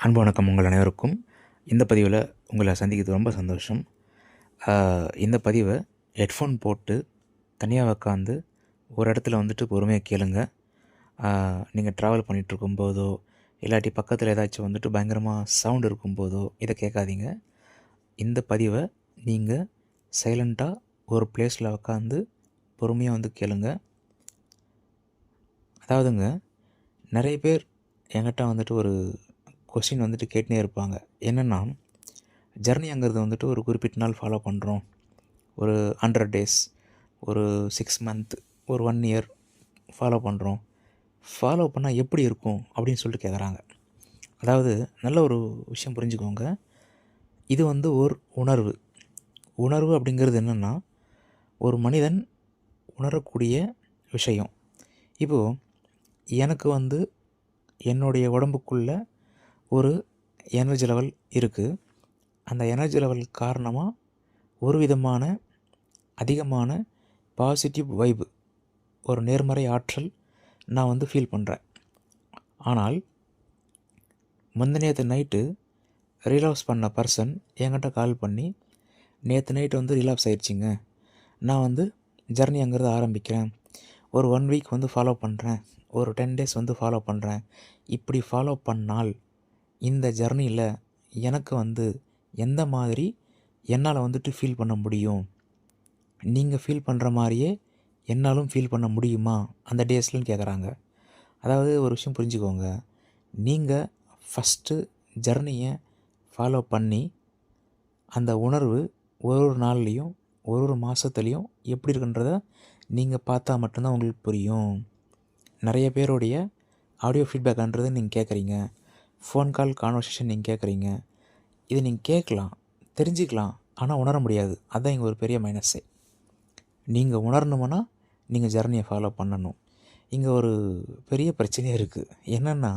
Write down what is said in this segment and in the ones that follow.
அன்பு வணக்கம் உங்கள் அனைவருக்கும். இந்த பதிவில் உங்களை சந்திக்கிறது ரொம்ப சந்தோஷம். இந்த பதிவை ஹெட்ஃபோன் போட்டு தனியாக உக்காந்து ஒரு இடத்துல வந்துட்டு பொறுமையாக கேளுங்க. நீங்கள் ட்ராவல் பண்ணிகிட்ருக்கும்போதோ இல்லாட்டி பக்கத்தில் ஏதாச்சும் வந்துட்டு பயங்கரமாக சவுண்ட் இருக்கும்போதோ இதை கேட்காதீங்க. இந்த பதிவை நீங்கள் சைலண்ட்டாக ஒரு பிளேஸில் உக்காந்து பொறுமையாக வந்து கேளுங்க. அதாவதுங்க, நிறைய பேர் என்கிட்ட வந்துட்டு ஒரு கொஸ்டின் வந்துட்டு கேட்டுனே இருப்பாங்க. என்னென்னா, ஜர்னிங்கிறது வந்துட்டு ஒரு குறிப்பிட்ட நாள் ஃபாலோ பண்ணுறோம். ஒரு 100 டேஸ், ஒரு 6 மந்த், ஒரு 1 இயர் ஃபாலோ பண்ணுறோம். ஃபாலோ பண்ணால் எப்படி இருக்கும் அப்படின்னு சொல்லிட்டு கேட்குறாங்க. அதாவது நல்ல ஒரு விஷயம் புரிஞ்சுக்கோங்க. இது வந்து ஒரு உணர்வு. உணர்வு அப்படிங்கிறது என்னென்னா, ஒரு மனிதன் உணரக்கூடிய விஷயம். இப்போது எனக்கு வந்து என்னுடைய உடம்புக்குள்ள ஒரு எனர்ஜி லெவல் இருக்குது. அந்த எனர்ஜி லெவல் காரணமாக ஒரு விதமான அதிகமான பாசிட்டிவ் வைப், ஒரு நேர்மறை ஆற்றல் நான் வந்து ஃபீல் பண்ணுறேன். ஆனால் முந்தினேற்று நைட்டு ரிலாப்ஸ் பண்ண பர்சன் என்கிட்ட கால் பண்ணி, நேற்று நைட்டு வந்து ரிலாப்ஸ் ஆயிடுச்சிங்க, நான் வந்து ஜர்னிங்கிறத ஆரம்பிக்கிறேன், ஒரு 1 வீக் வந்து ஃபாலோ பண்ணுறேன், ஒரு 10 டேஸ் வந்து ஃபாலோ பண்ணுறேன். இப்படி ஃபாலோ பண்ணால் இந்த ஜர்னியில் எனக்கு வந்து எந்த மாதிரி என்னால் வந்துட்டு ஃபீல் பண்ண முடியும், நீங்கள் ஃபீல் பண்ணுற மாதிரியே என்னாலும் ஃபீல் பண்ண முடியுமா அந்த டேஸ்லன்னு கேட்குறாங்க. அதாவது ஒரு விஷயம் புரிஞ்சுக்கோங்க. நீங்கள் ஃபஸ்ட்டு ஜர்னியை ஃபாலோ பண்ணி அந்த உணர்வு ஒரு ஒரு நாள்லேயும் ஒரு ஒரு மாதத்துலேயும் எப்படி இருக்குன்றத நீங்கள் பார்த்தா மட்டும்தான் உங்களுக்கு புரியும். நிறைய பேருடைய ஆடியோ ஃபீட்பேக்ன்றது நீங்கள் கேட்குறீங்க, ஃபோன் கால் கான்வர்சேஷன் நீங்கள் கேட்குறீங்க. இது நீங்கள் கேட்கலாம், தெரிஞ்சுக்கலாம், ஆனால் உணர முடியாது. அதுதான் இங்கே ஒரு பெரிய மைனஸே. நீங்கள் உணரணுமுன்னா நீங்கள் ஜர்னியை ஃபாலோ பண்ணணும். இங்கே ஒரு பெரிய பிரச்சனையே இருக்குது. என்னென்னா,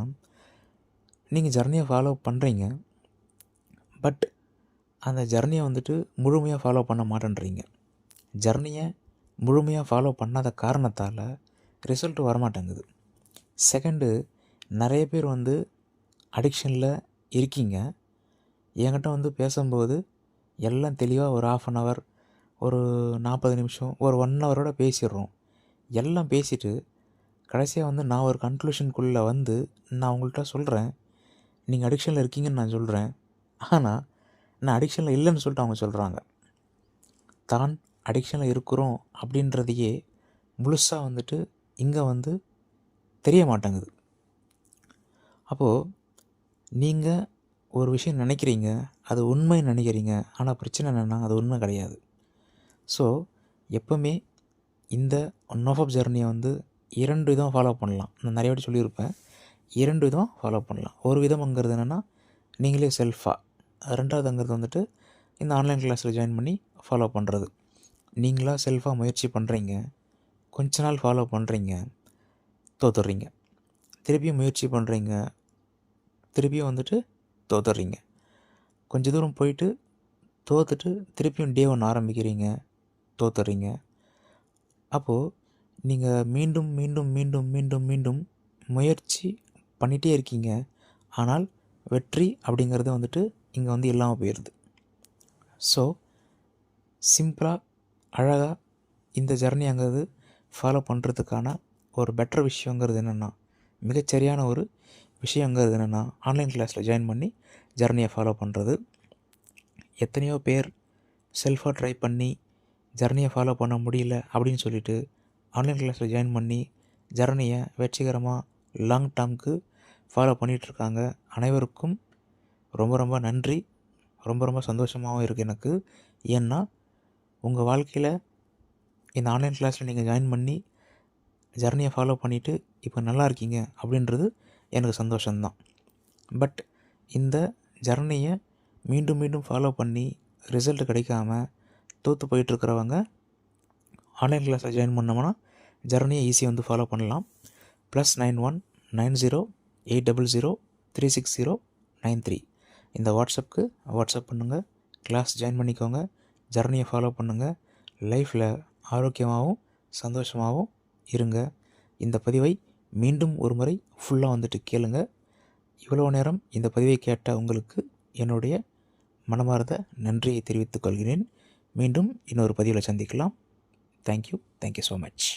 நீங்கள் ஜர்னியை ஃபாலோ பண்ணுறீங்க, பட் அந்த ஜர்னியை வந்துட்டு முழுமையாக ஃபாலோ பண்ண மாட்டேன்றீங்க. ஜர்னியை முழுமையாக ஃபாலோ பண்ணாத காரணத்தால் ரிசல்ட் வரமாட்டேங்குது. செகண்டு, நிறைய பேர் வந்து அடிக்ஷனில் இருக்கீங்க. என்கிட்ட வந்து பேசும்போது எல்லாம் தெளிவாக ஒரு 1/2 அன் ஹவர், ஒரு 40 நிமிஷம், ஒரு 1 ஹவரோட பேசிடுறோம். எல்லாம் பேசிவிட்டு கடைசியாக வந்து நான் ஒரு கன்க்ளூஷனுக்குள்ளே வந்து நான் உங்கள்கிட்ட சொல்கிறேன், நீங்கள் அடிக்ஷனில் இருக்கீங்கன்னு நான் சொல்கிறேன். ஆனால் நான் அடிக்ஷனில் இல்லைன்னு சொல்லிட்டு அவங்க சொல்கிறாங்க. தான் அடிக்ஷனில் இருக்கிறோம் அப்படின்றதையே முழுசாக வந்துட்டு இங்கே வந்து தெரிய மாட்டேங்குது. அப்போது நீங்கள் ஒரு விஷயம் நினைக்கிறீங்க, அது உண்மைன்னு நினைக்கிறீங்க. ஆனால் பிரச்சனை என்னென்னா, அது உண்மை கிடையாது. ஸோ எப்போவுமே இந்த ஒன் ஆஃப் ஜர்னியை வந்து 2 விதம் ஃபாலோ பண்ணலாம். நான் நிறைய வாட்டி சொல்லியிருப்பேன். 2 விதம் ஃபாலோ பண்ணலாம். ஒரு விதம்ங்கிறது என்னென்னா, நீங்களே செல்ஃபாக. 2வதுங்கிறது வந்துட்டு இந்த ஆன்லைன் கிளாஸில் ஜாயின் பண்ணி ஃபாலோ பண்ணுறது. நீங்களாக செல்ஃபாக முயற்சி பண்ணுறீங்க, கொஞ்ச நாள் ஃபாலோ பண்ணுறீங்க, தோத்துடுறீங்க. திருப்பியும் முயற்சி பண்ணுறீங்க, திருப்பியும் வந்துட்டு தோத்துடுறீங்க. கொஞ்சம் தூரம் போயிட்டு தோத்துட்டு திருப்பியும் டே 1 ஆரம்பிக்கிறீங்க, தோத்துடுறீங்க. அப்போது நீங்கள் மீண்டும் மீண்டும் மீண்டும் மீண்டும் மீண்டும் முயற்சி பண்ணிகிட்டே இருக்கீங்க. ஆனால் வெற்றி அப்படிங்கிறது வந்துட்டு இங்கே வந்து இல்லாமல் போயிடுது. ஸோ சிம்பிளாக அழகாக இந்த ஜர்னிங்கிறது ஃபாலோ பண்ணுறதுக்கான ஒரு பெட்டர் விஷயங்கிறது என்னென்னா, மிகச்சரியான ஒரு விஷயங்கிறது என்னென்னா, ஆன்லைன் கிளாஸில் ஜாயின் பண்ணி ஜர்னியை ஃபாலோ பண்ணுறது. எத்தனையோ பேர் செல்ஃபாக ட்ரை பண்ணி ஜர்னியை ஃபாலோ பண்ண முடியல அப்படின்னு சொல்லிட்டு ஆன்லைன் கிளாஸில் ஜாயின் பண்ணி ஜர்னியை வெற்றிகரமாக லாங் டேர்முக்கு ஃபாலோ பண்ணிகிட்ருக்காங்க. அனைவருக்கும் ரொம்ப ரொம்ப நன்றி. ரொம்ப ரொம்ப சந்தோஷமாகவும் இருக்குது எனக்கு. ஏன்னா உங்கள் வாழ்க்கையில் இந்த ஆன்லைன் கிளாஸில் நீங்கள் ஜாயின் பண்ணி ஜர்னியை ஃபாலோ பண்ணிவிட்டு இப்போ நல்லா இருக்கீங்க அப்படின்றது எனக்கு சந்தோஷம்தான். பட் இந்த ஜர்னியை மீண்டும் மீண்டும் ஃபாலோ பண்ணி ரிசல்ட் கிடைக்காம தோற்று போயிட்டுருக்கிறவங்க ஆன்லைன் கிளாஸில் ஜாயின் பண்ணோம்னா ஜர்னியை ஈஸியாக வந்து ஃபாலோ பண்ணலாம். +91 90 800 360 93 இந்த வாட்ஸ்அப்புக்கு வாட்ஸ்அப் பண்ணுங்கள். கிளாஸ் ஜாயின் பண்ணிக்கோங்க, ஜர்னியை ஃபாலோ பண்ணுங்கள். லைஃப்பில் ஆரோக்கியமாகவும் சந்தோஷமாகவும் இருங்க. இந்த பதிவை மீண்டும் ஒரு முறை ஃபுல்லாக வந்துட்டு கேளுங்க. இவ்வளோ நேரம் இந்த பதிவை கேட்ட உங்களுக்கு என்னுடைய மனமார்ந்த நன்றியை தெரிவித்துக் கொள்கிறேன். மீண்டும் இன்னொரு பதிவில் சந்திக்கலாம். Thank you so much.